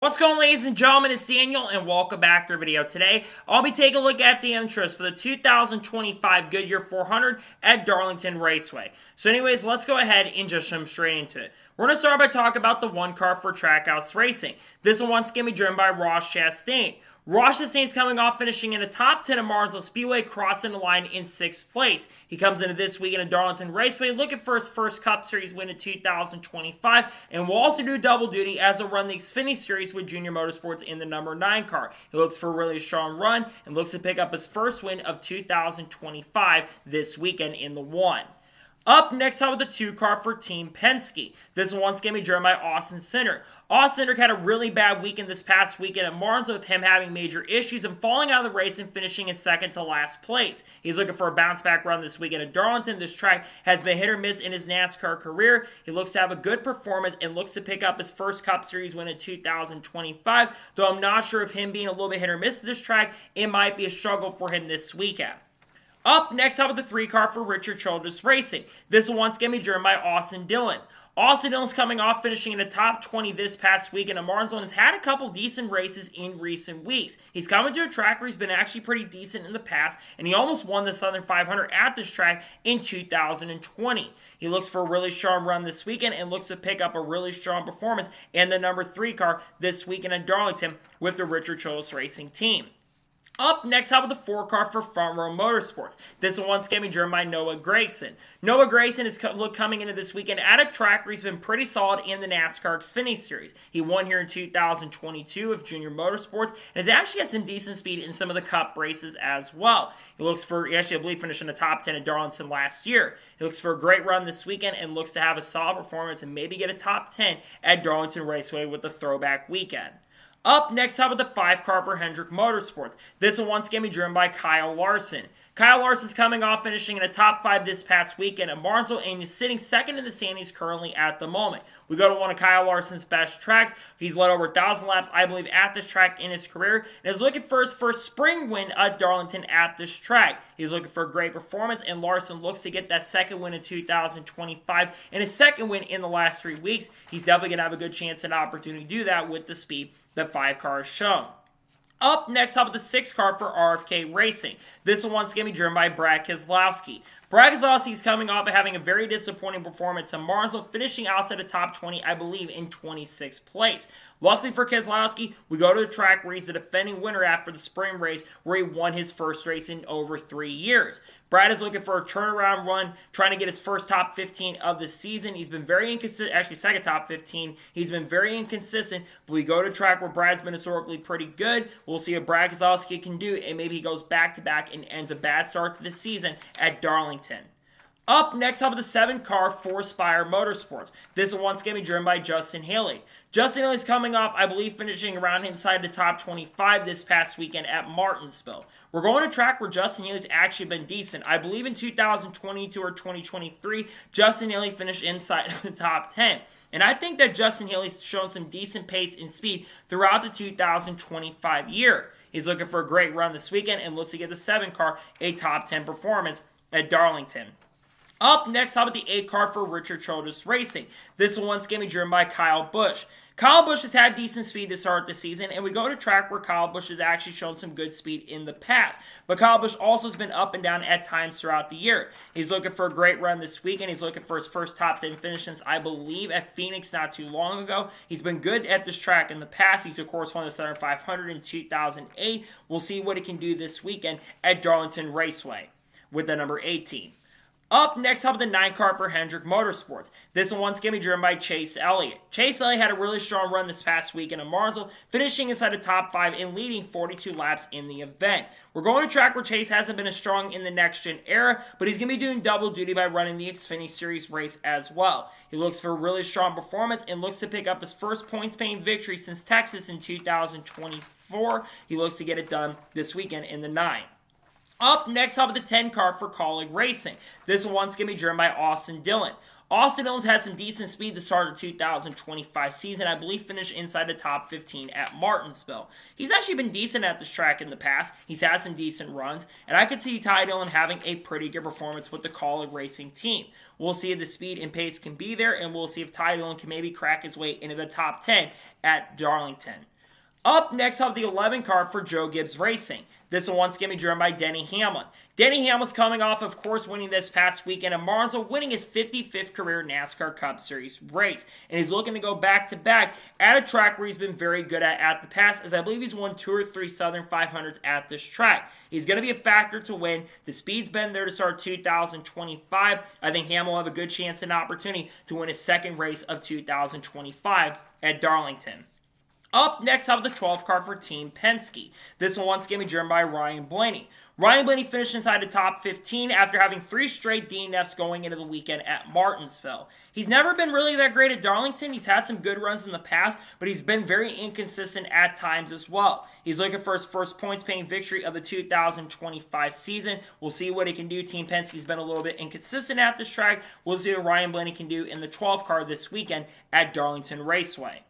What's going on, ladies and gentlemen? It's Daniel, and welcome back to our video. Today, I'll be taking a look at the intros for the 2025 Goodyear 400 at Darlington Raceway. So anyways, let's go ahead and just jump straight into it. We're going to start by talking about the one car for Trackhouse Racing. This one once again be driven by Ross Chastain. Ross Chastain's coming off finishing in the top 10 of Martinsville Speedway, crossing the line in 6th place. He comes into this weekend at Darlington Raceway looking for his first Cup Series win in 2025, and will also do double duty as he'll run the Xfinity Series with Junior Motorsports in the number 9 car. He looks for a really strong run and looks to pick up his first win of 2025 this weekend in the 1. Up next, how about the 2 car for Team Penske? This one once again be driven by Austin Cindric. Austin Cindric had a really bad weekend this past weekend at Martinsville with him having major issues and falling out of the race and finishing in second to last place. He's looking for a bounce back run this weekend at Darlington. This track has been hit or miss in his NASCAR career. He looks to have a good performance and looks to pick up his first Cup Series win in 2025, though I'm not sure if him being a little bit hit or miss at this track, it might be a struggle for him this weekend. Up next, how about the 3 car for Richard Childress Racing? This will once again be driven by Austin Dillon. Austin Dillon's coming off finishing in the top 20 this past weekend at Martinsville and has had a couple decent races in recent weeks. He's coming to a track where he's been actually pretty decent in the past, and he almost won the Southern 500 at this track in 2020. He looks for a really strong run this weekend and looks to pick up a really strong performance in the number 3 car this weekend at Darlington with the Richard Childress Racing team. Up next, how about the 4 car for Front Row Motorsports? This one once again be driven by Noah Gragson. Noah Gragson is coming into this weekend at a track where he's been pretty solid in the NASCAR Xfinity Series. He won here in 2022 with Junior Motorsports and has actually had some decent speed in some of the Cup races as well. He actually, I believe, finished in the top 10 at Darlington last year. He looks for a great run this weekend and looks to have a solid performance and maybe get a top 10 at Darlington Raceway with the throwback weekend. Up next, how about the 5 car for Hendrick Motorsports? This will once again be driven by Kyle Larson. Kyle Larson's coming off finishing in the top 5 this past weekend at Martinsville and is sitting second in the standings currently at the moment. We go to one of Kyle Larson's best tracks. He's led over 1,000 laps, I believe, at this track in his career and is looking for his first spring win at Darlington at this track. He's looking for a great performance, and Larson looks to get that second win in 2025 and his second win in the last 3 weeks. He's definitely going to have a good chance and opportunity to do that with the speed that 5 cars shown. Up next, how about the 6 car for RFK Racing? This will once again be driven by Brad Keselowski. Brad Keselowski is coming off of having a very disappointing performance in Martinsville, finishing outside the top 20, I believe, in 26th place. Luckily for Keselowski, we go to the track where he's the defending winner after the spring race, where he won his first race in over 3 years. Brad is looking for a turnaround run, trying to get his first top 15 of the season. He's been very inconsistent, actually second top 15. He's been very inconsistent, but we go to a track where Brad's been historically pretty good. We'll see what Brad Keselowski can do, and maybe he goes back-to-back and ends a bad start to the season at Darlington. Up next, how about the 7 car for Spire Motorsports? This will once again be driven by Justin Haley. Justin Haley's coming off, I believe, finishing around inside the top 25 this past weekend at Martinsville. We're going to a track where Justin Haley's actually been decent. I believe in 2022 or 2023, Justin Haley finished inside the top 10. And I think that Justin Haley's shown some decent pace and speed throughout the 2025 year. He's looking for a great run this weekend and looks to get the 7 car a top 10 performance at Darlington. Up next, how about the 8 car for Richard Childress Racing? This will once again be driven by Kyle Busch. Kyle Busch has had decent speed to start the season, and we go to a track where Kyle Busch has actually shown some good speed in the past. But Kyle Busch also has been up and down at times throughout the year. He's looking for a great run this weekend. He's looking for his first top 10 finish since, I believe, at Phoenix not too long ago. He's been good at this track in the past. He's, of course, won the Southern 500 in 2008. We'll see what he can do this weekend at Darlington Raceway with the number 18. Up next, how about the 9 car for Hendrick Motorsports? This will once again be driven by Chase Elliott. Chase Elliott had a really strong run this past weekend at Martinsville, finishing inside the top 5 and leading 42 laps in the event. We're going to a track where Chase hasn't been as strong in the next-gen era, but he's going to be doing double duty by running the Xfinity Series race as well. He looks for a really strong performance and looks to pick up his first points-paying victory since Texas in 2024. He looks to get it done this weekend in the 9. Up next, how about the 10 car for Colleague Racing? This will once again be driven by Austin Dillon. Austin Dillon's had some decent speed to start the 2025 season. I believe finished inside the top 15 at Martinsville. He's actually been decent at this track in the past. He's had some decent runs, and I could see Ty Dillon having a pretty good performance with the Kaulig Racing team. We'll see if the speed and pace can be there, and we'll see if Ty Dillon can maybe crack his way into the top 10 at Darlington. Up next, I'll have the 11 car for Joe Gibbs Racing. This one once again be driven by Denny Hamlin. Denny Hamlin's coming off, of course, winning this past weekend at Martinsville, winning his 55th career NASCAR Cup Series race. And he's looking to go back-to-back at a track where he's been very good at the past, as I believe he's won 2 or 3 Southern 500s at this track. He's going to be a factor to win. The speed's been there to start 2025. I think Hamlin will have a good chance and opportunity to win his second race of 2025 at Darlington. Up next, I have the 12th car for Team Penske. This one once again be driven by Ryan Blaney. Ryan Blaney finished inside the top 15 after having 3 straight DNFs going into the weekend at Martinsville. He's never been really that great at Darlington. He's had some good runs in the past, but he's been very inconsistent at times as well. He's looking for his first points-paying victory of the 2025 season. We'll see what he can do. Team Penske's been a little bit inconsistent at this track. We'll see what Ryan Blaney can do in the 12th car this weekend at Darlington Raceway.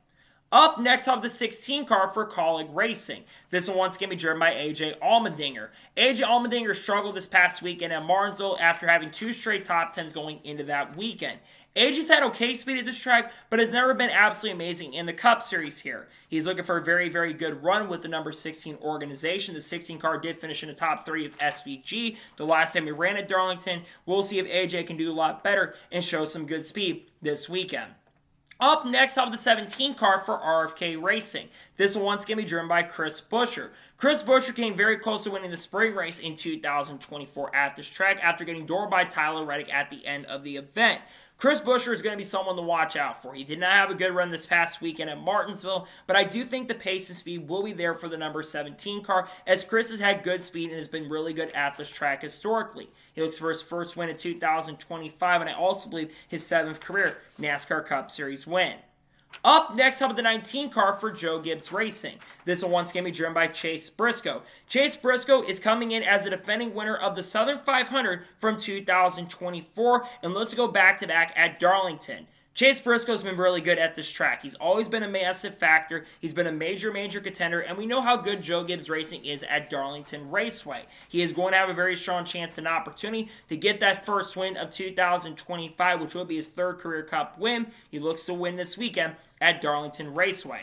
Up next, I have the 16 car for Kaulig Racing. This one once again be driven by AJ Allmendinger. AJ Allmendinger struggled this past weekend at Martinsville after having 2 straight top 10s going into that weekend. AJ's had okay speed at this track, but has never been absolutely amazing in the Cup Series here. He's looking for a very, very good run with the number 16 organization. The 16 car did finish in the top 3 of SVG the last time we ran at Darlington. We'll see if AJ can do a lot better and show some good speed this weekend. Up next, I have the 17 car for RFK Racing. This will once again be driven by Chris Buescher. Chris Buescher came very close to winning the spring race in 2024 at this track after getting doored by Tyler Reddick at the end of the event. Chris Buescher is going to be someone to watch out for. He did not have a good run this past weekend at Martinsville, but I do think the pace and speed will be there for the number 17 car, as Chris has had good speed and has been really good at this track historically. He looks for his first win in 2025, and I also believe his 7th career NASCAR Cup Series win. Up next, how about the 19 car for Joe Gibbs Racing? This will once again be driven by Chase Briscoe. Chase Briscoe is coming in as a defending winner of the Southern 500 from 2024, and let's go back-to-back at Darlington. Chase Briscoe's been really good at this track. He's always been a massive factor. He's been a major contender, and we know how good Joe Gibbs Racing is at Darlington Raceway. He is going to have a very strong chance and opportunity to get that first win of 2025, which will be his 3rd career Cup win. He looks to win this weekend at Darlington Raceway.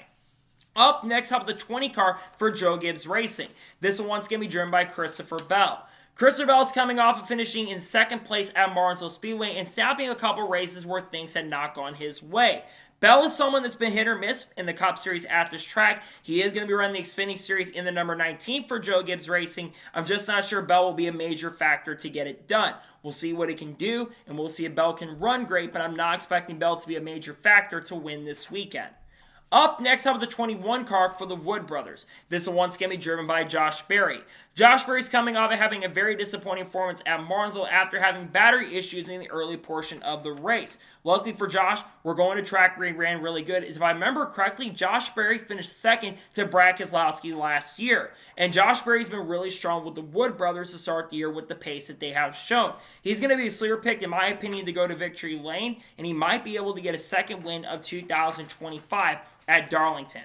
Up next, how about the 20 car for Joe Gibbs Racing? This will once again be driven by Christopher Bell. Christopher Bell is coming off of finishing in 2nd place at Martinsville Speedway and snapping a couple races where things had not gone his way. Bell is someone that's been hit or miss in the Cup Series at this track. He is going to be running the Xfinity Series in the number 19 for Joe Gibbs Racing. I'm just not sure Bell will be a major factor to get it done. We'll see what he can do, and we'll see if Bell can run great, but I'm not expecting Bell to be a major factor to win this weekend. Up next, I have the 21 car for the Wood Brothers. This will once again be driven by Josh Berry. Josh Berry's coming off of having a very disappointing performance at Martinsville after having battery issues in the early portion of the race. Luckily for Josh, we're going to track where he ran really good. If I remember correctly, Josh Berry finished 2nd to Brad Keselowski last year. And Josh Berry's been really strong with the Wood Brothers to start the year with the pace that they have shown. He's going to be a sleeper pick, in my opinion, to go to victory lane, and he might be able to get a 2nd win of 2025 at Darlington.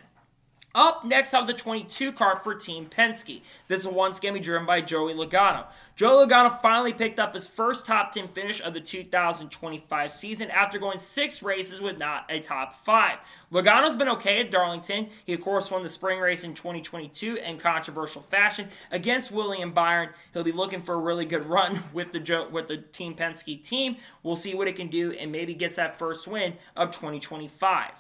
Up next, I have the 22 car for Team Penske. This will once again be driven by Joey Logano. Joey Logano finally picked up his first top 10 finish of the 2025 season after going 6 races with not a top 5. Logano's been okay at Darlington. He, of course, won the spring race in 2022 in controversial fashion against William Byron. He'll be looking for a really good run with the Team Penske team. We'll see what it can do and maybe gets that first win of 2025.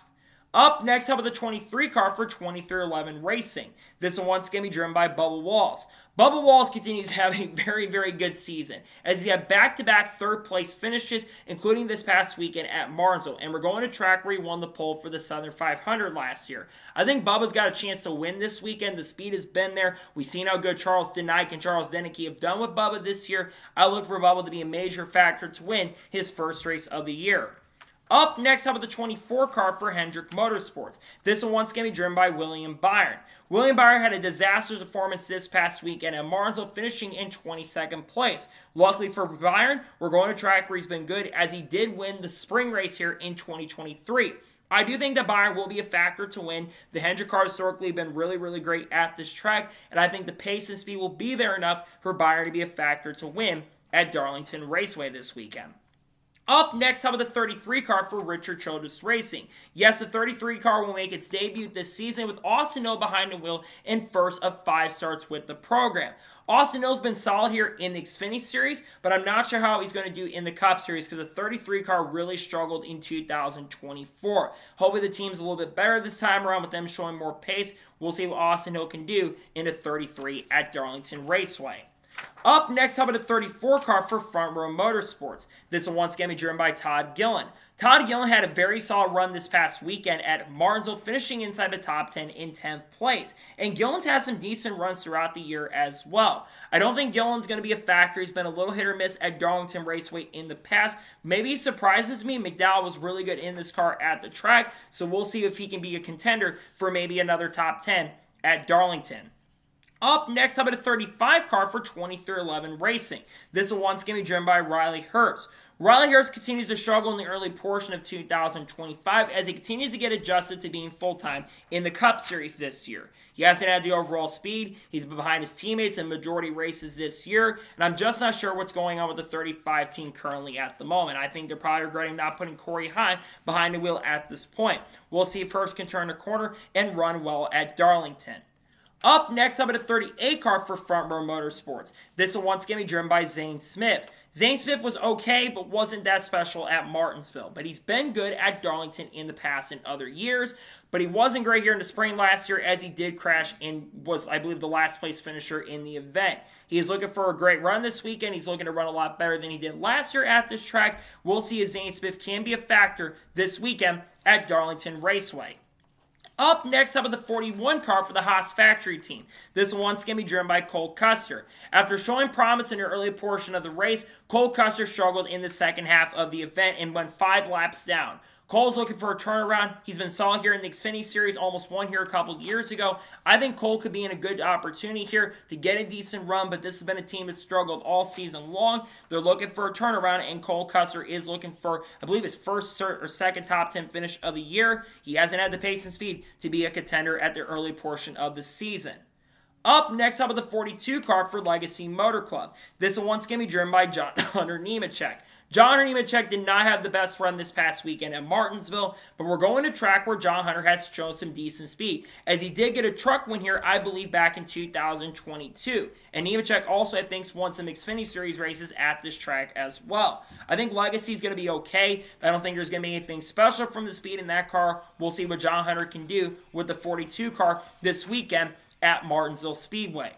Up next, how about the 23 car for 2311 Racing? This will once again be driven by Bubba Wallace. Bubba Wallace continues to have a very, very good season, as he had back-to-back 3rd place finishes, including this past weekend at Martinsville. And we're going to track where he won the pole for the Southern 500 last year. I think Bubba's got a chance to win this weekend. The speed has been there. We've seen how good Charles Denike and Charles Deneke have done with Bubba this year. I look for Bubba to be a major factor to win his first race of the year. Up next, how about the 24 car for Hendrick Motorsports? This one once again be driven by William Byron. William Byron had a disastrous performance this past weekend at Martinsville, finishing in 22nd place. Luckily for Byron, we're going to track where he's been good, as he did win the spring race here in 2023. I do think that Byron will be a factor to win. The Hendrick car historically have been really, really great at this track, and I think the pace and speed will be there enough for Byron to be a factor to win at Darlington Raceway this weekend. Up next, how about the 33 car for Richard Childress Racing? Yes, the 33 car will make its debut this season with Austin Hill behind the wheel in first of 5 starts with the program. Austin Hill's been solid here in the Xfinity Series, but I'm not sure how he's going to do in the Cup Series because the 33 car really struggled in 2024. Hopefully the team's a little bit better this time around with them showing more pace. We'll see what Austin Hill can do in the 33 at Darlington Raceway. Up next, how about a 34 car for Front Row Motorsports? This will once again be driven by Todd Gillen. Todd Gillen had a very solid run this past weekend at Martinsville, finishing inside the top 10 in 10th place. And Gillen's had some decent runs throughout the year as well. I don't think Gillen's going to be a factor. He's been a little hit or miss at Darlington Raceway in the past. Maybe he surprises me. McDowell was really good in this car at the track, so we'll see if he can be a contender for maybe another top 10 at Darlington. Up next, how about a 35 car for 2311 Racing? This will once again be driven by Riley Herbst. Riley Herbst continues to struggle in the early portion of 2025 as he continues to get adjusted to being full-time in the Cup Series this year. He hasn't had the overall speed. He's been behind his teammates in majority races this year, and I'm just not sure what's going on with the 35 team currently at the moment. I think they're probably regretting not putting Corey Hine behind the wheel at this point. We'll see if Herbst can turn the corner and run well at Darlington. Up next, up at a 38 car for Front Row Motorsports. This will once again be driven by Zane Smith. Zane Smith was okay, but wasn't that special at Martinsville. But he's been good at Darlington in the past and other years. But he wasn't great here in the spring last year, as he did crash and was, I believe, the last place finisher in the event. He is looking for a great run this weekend. He's looking to run a lot better than he did last year at this track. We'll see if Zane Smith can be a factor this weekend at Darlington Raceway. Up next, how about the 41 car for the Haas factory team? This will once again be driven by Cole Custer. After showing promise in the early portion of the race, Cole Custer struggled in the second half of the event and went 5 laps down. Cole's looking for a turnaround. He's been solid here in the Xfinity Series, almost won here a couple years ago. I think Cole could be in a good opportunity here to get a decent run, but this has been a team that's struggled all season long. They're looking for a turnaround, and Cole Custer is looking for, I believe, his first or second top 10 finish of the year. He hasn't had the pace and speed to be a contender at the early portion of the season. Up next, up with the 42 car for Legacy Motor Club. This will once again be driven by John Hunter Nemechek. John Hunter Nemechek did not have the best run this past weekend at Martinsville, but we're going to track where John Hunter has shown some decent speed, as he did get a truck win here, I believe, back in 2022. And Nemechek also, I think, won some Xfinity Series races at this track as well. I think Legacy is going to be okay. I don't think there's going to be anything special from the speed in that car. We'll see what John Hunter can do with the 42 car this weekend at Martinsville Speedway.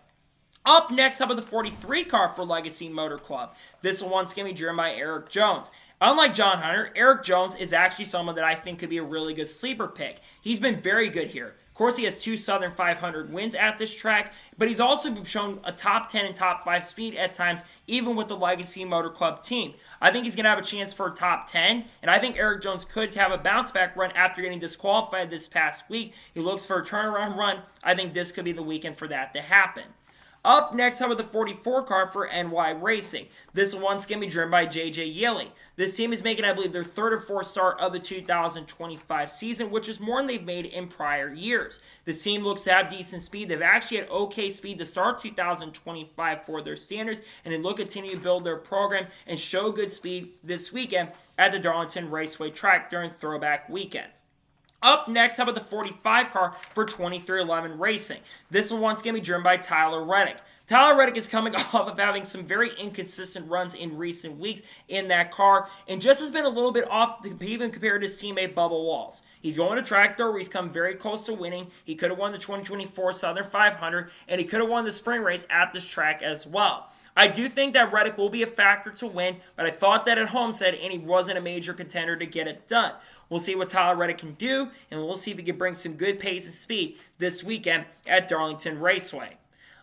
Up next, how about the 43 car for Legacy Motor Club? This will once again be driven by Eric Jones. Unlike John Hunter, Eric Jones is actually someone that I think could be a really good sleeper pick. He's been very good here. Of course, he has 2 Southern 500 wins at this track, but he's also shown a top 10 and top 5 speed at times, even with the Legacy Motor Club team. I think he's going to have a chance for a top 10, and I think Eric Jones could have a bounce-back run after getting disqualified this past week. He looks for a turnaround run. I think this could be the weekend for that to happen. Up next, how about the 44 car for NY Racing? This will once again be driven by JJ Yeley. This team is making, I believe, their 3rd or 4th start of the 2025 season, which is more than they've made in prior years. This team looks to have decent speed. They've actually had okay speed to start 2025 for their standards, and they look to continue to build their program and show good speed this weekend at the Darlington Raceway track during Throwback Weekend. Up next, how about the 45 car for 2311 Racing? This will once again be driven by Tyler Reddick. Tyler Reddick is coming off of having some very inconsistent runs in recent weeks in that car, and just has been a little bit off even compared to his teammate Bubba Walls. He's going to track though where he's come very close to winning. He could have won the 2024 Southern 500, and he could have won the spring race at this track as well. I do think that Reddick will be a factor to win, but I thought that at Homestead, and he wasn't a major contender to get it done. We'll see what Tyler Reddick can do, and we'll see if he can bring some good pace and speed this weekend at Darlington Raceway.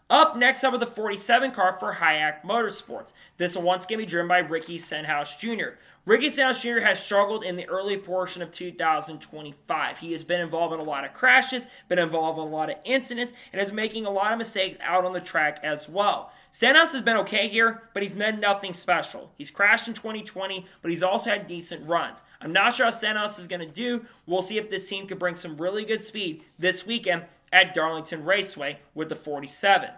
Up next, up with the 47 car for Hayek Motorsports. This will once again be driven by Ricky Stenhouse Jr. Ricky Stenhouse Jr. has struggled in the early portion of 2025. He has been involved in a lot of crashes, been involved in a lot of incidents, and is making a lot of mistakes out on the track as well. Stenhouse has been okay here, but he's done nothing special. He's crashed in 2020, but he's also had decent runs. I'm not sure how Stenhouse is going to do. We'll see if this team can bring some really good speed this weekend at Darlington Raceway with the 47.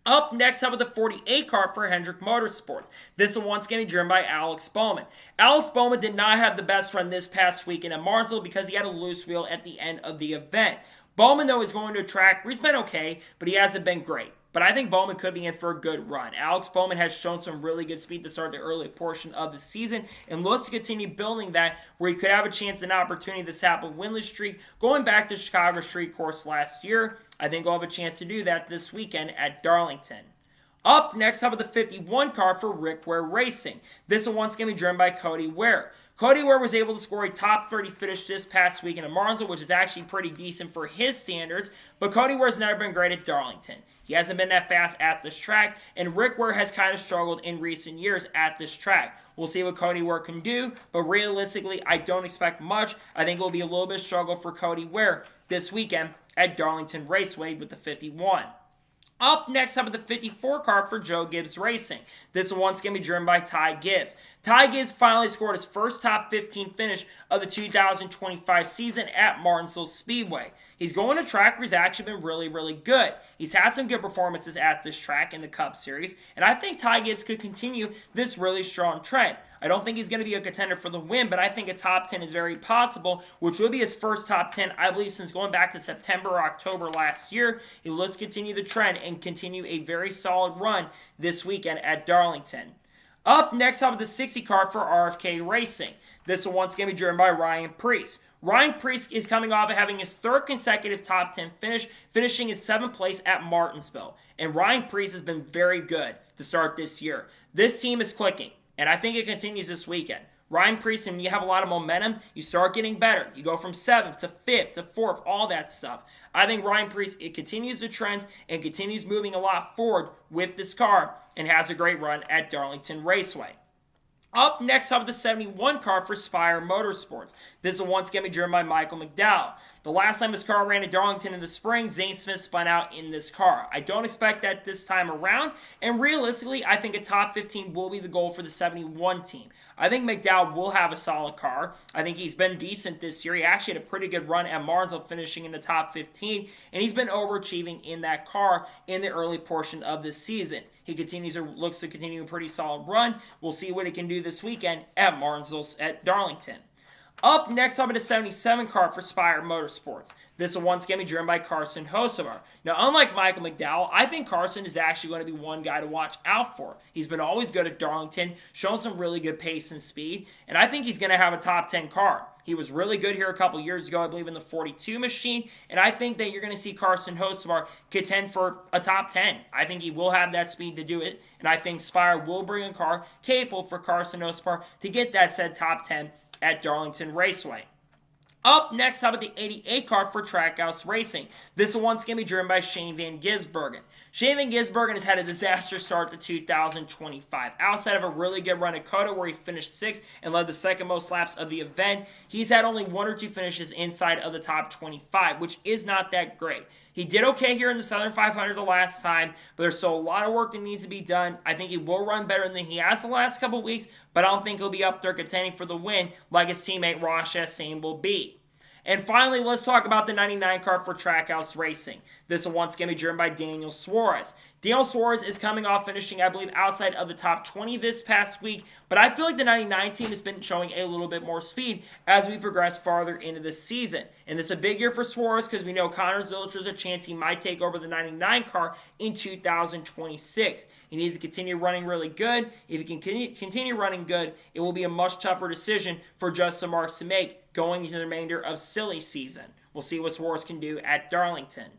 Up next, up with the 48 car for Hendrick Motorsports. This one once going to be driven by Alex Bowman. Alex Bowman did not have the best run this past weekend at Martinsville because he had a loose wheel at the end of the event. Bowman, though, is going to a track where he's been okay, but he hasn't been great. But I think Bowman could be in for a good run. Alex Bowman has shown some really good speed to start the early portion of the season and looks to continue building that where he could have a chance and opportunity to sap a winless streak going back to Chicago Street Course last year. I think he'll have a chance to do that this weekend at Darlington. Up next, up with the 51 car for Rick Ware Racing. This one once going to be driven by Cody Ware. Cody Ware was able to score a top 30 finish this past weekend at Martinsville, which is actually pretty decent for his standards, but Cody Ware's never been great at Darlington. He hasn't been that fast at this track, and Rick Ware has kind of struggled in recent years at this track. We'll see what Cody Ware can do, but realistically, I don't expect much. I think it will be a little bit of struggle for Cody Ware this weekend at Darlington Raceway with the 51. Up next, up with the 54 car for Joe Gibbs Racing. This one's going to be driven by Ty Gibbs. Ty Gibbs finally scored his first top 15 finish of the 2025 season at Martinsville Speedway. He's going to track where he's actually been really, really good. He's had some good performances at this track in the Cup Series, and I think Ty Gibbs could continue this really strong trend. I don't think he's going to be a contender for the win, but I think a top 10 is very possible, which will be his first top 10, I believe, since going back to September or October last year. He looks to continue the trend and continue a very solid run this weekend at Darlington. Up next, up with the 60 car for RFK Racing. This one's going to be driven by Ryan Preece. Ryan Preece is coming off of having his third consecutive top 10 finish, finishing in 7th place at Martinsville. And Ryan Preece has been very good to start this year. This team is clicking, and I think it continues this weekend. Ryan Preece, and you have a lot of momentum, you start getting better. You go from 7th to 5th to 4th, all that stuff. I think Ryan Preece, it continues the trends and continues moving a lot forward with this car and has a great run at Darlington Raceway. Up next, up the 71 car for Spire Motorsports. This is once going to be driven by Michael McDowell. The last time this car ran at Darlington in the spring, Zane Smith spun out in this car. I don't expect that this time around, and realistically, I think a top 15 will be the goal for the 71 team. I think McDowell will have a solid car. I think he's been decent this year. He actually had a pretty good run at Martinsville, finishing in the top 15, and he's been overachieving in that car in the early portion of this season. He looks to continue a pretty solid run. We'll see what he can do this weekend at Martinsville at Darlington. Up next, up in the 77 car for Spire Motorsports. This one's going to be driven by Carson Hocevar. Now, unlike Michael McDowell, I think Carson is actually going to be one guy to watch out for. He's been always good at Darlington, shown some really good pace and speed, and I think he's going to have a top 10 car. He was really good here a couple years ago, I believe, in the 42 machine, and I think that you're going to see Carson Hocevar contend for a top 10. I think he will have that speed to do it, and I think Spire will bring a car capable for Carson Hocevar to get that said top 10 at Darlington Raceway. Up next, how about the 88 car for Trackhouse Racing? This one's going to be driven by Shane Van Gisbergen. Shane Van Gisbergen has had a disastrous start to 2025. Outside of a really good run at COTA where he finished 6th and led the second most laps of the event, he's had only 1 or 2 finishes inside of the top 25, which is not that great. He did okay here in the Southern 500 the last time, but there's still a lot of work that needs to be done. I think he will run better than he has the last couple of weeks, but I don't think he'll be up there contending for the win like his teammate Ross Chastain will be. And finally, let's talk about the 99 car for Trackhouse Racing. This one's going to be driven by Daniel Suarez. Daniel Suarez is coming off finishing, I believe, outside of the top 20 this past week, but I feel like the 99 team has been showing a little bit more speed as we progress farther into this season. And this is a big year for Suarez because we know Connor Zilisch has a chance he might take over the 99 car in 2026. He needs to continue running really good. If he can continue running good, it will be a much tougher decision for Justin Marks to make going into the remainder of silly season. We'll see what Suarez can do at Darlington.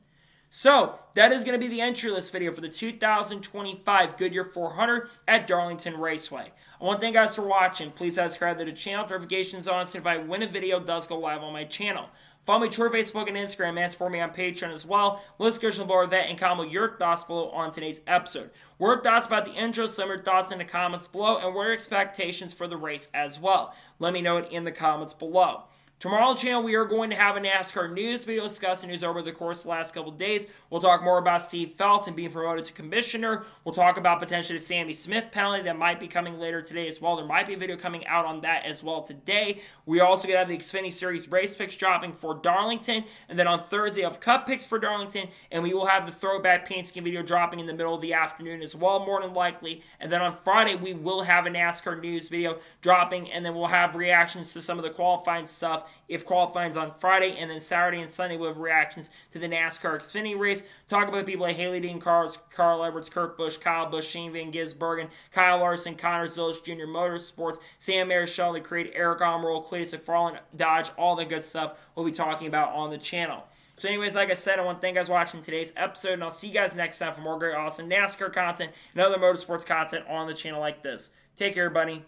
So, that is going to be the entry list video for the 2025 Goodyear 400 at Darlington Raceway. I want to thank you guys for watching. Please subscribe to the channel, notifications on, so if I win a video, it does go live on my channel. Follow me Twitter, Facebook, and Instagram, and support me on Patreon as well. Let's go below that and comment your thoughts below on today's episode. What are your thoughts about the intro? Some of your thoughts in the comments below, and what are your expectations for the race as well? Let me know it in the comments below. Tomorrow on the channel, we are going to have a NASCAR news video discussing news over the course of the last couple of days. We'll talk more about Steve Phelps and being promoted to commissioner. We'll talk about potentially the Sammy Smith penalty that might be coming later today as well. There might be a video coming out on that as well today. We also going to have the Xfinity Series race picks dropping for Darlington. And then on Thursday, I have Cup picks for Darlington. And we will have the throwback paint scheme video dropping in the middle of the afternoon as well, more than likely. And then on Friday, we will have a NASCAR news video dropping. And then we'll have reactions to some of the qualifying stuff if qualifying's on Friday, and then Saturday and Sunday we'll have reactions to the NASCAR Xfinity race. Talk about people like Haley Dean Cars, Carl Edwards, Kurt Busch, Kyle Busch, Shane Van Gisbergen, Kyle Larson, Connor Zillich Jr. Motorsports, Sam Marischal, Creed, Eric Almirola, Cletus McFarland, Dodge, all the good stuff we'll be talking about on the channel. So anyways, like I said, I want to thank you guys for watching today's episode, and I'll see you guys next time for more great, awesome NASCAR content and other motorsports content on the channel like this. Take care, everybody.